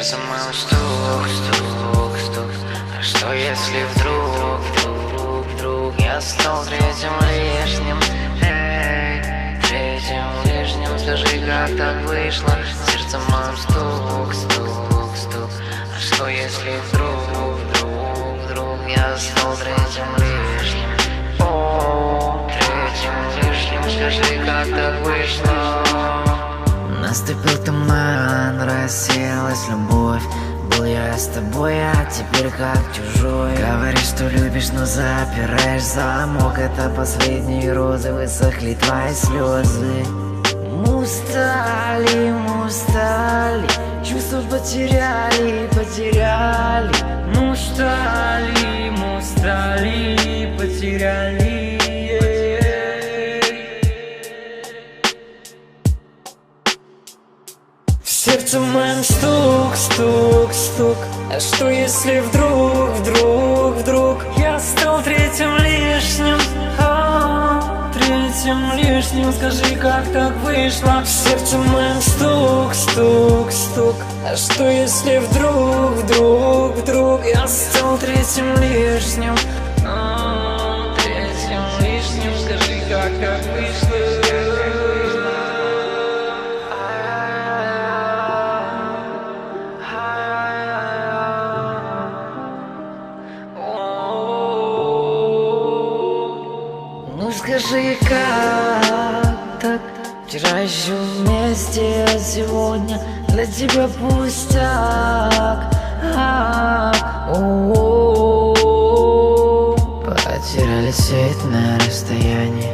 сердце моё стук, стук, стук. А что если вдруг я стал третьим лишним? Эй, третьим лишним. Скажи, как так вышло? Сердце моё стук, стук, стук. А что если вдруг я стал третьим лишним? О, третьим лишним. Скажи, как так вышло? Наступил туман, рассеялась любовь. Был я с тобой, а теперь как чужой. Говоришь, что любишь, но запираешь замок. Это последние розы, высохли твои слезы. Мы устали, чувства потеряли. Мы устали, потеряли. В сердце моем стук, стук, стук. А что если вдруг я стал третьим лишним? Третьим лишним. Скажи, как так вышло? В сердце моем стук, стук, стук. А что если вдруг я стал третьим лишним? Третьим лишним. Скажи, как так вышло? Ну скажи, как так? Вчера еще вместе, а сегодня для тебя пустяк. Потеряли сеть на расстоянии.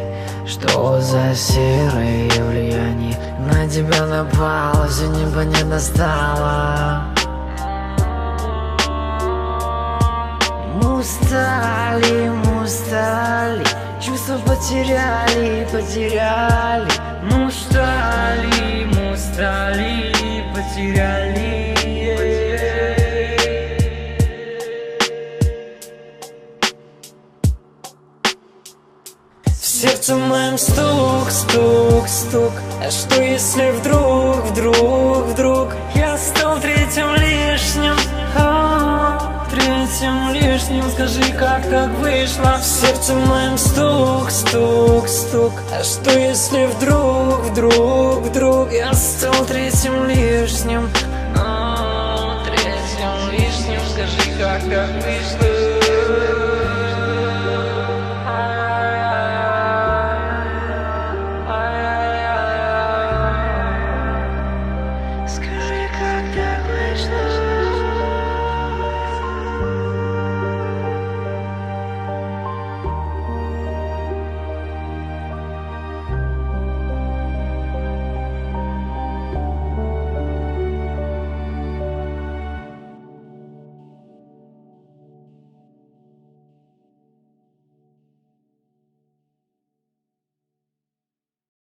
Что за серое влияние? На тебя напало, все небо не достало. Мы устали, чувства потеряли. Мы устали, потеряли. В сердце моем стук, стук, стук. А что если вдруг я стал третьим лишним? Третьим лишним. Скажи, как так вышло? В сердце моем стук, стук, стук. А что если вдруг я стал третьим лишним? Третьим лишним. Скажи, как так вышло?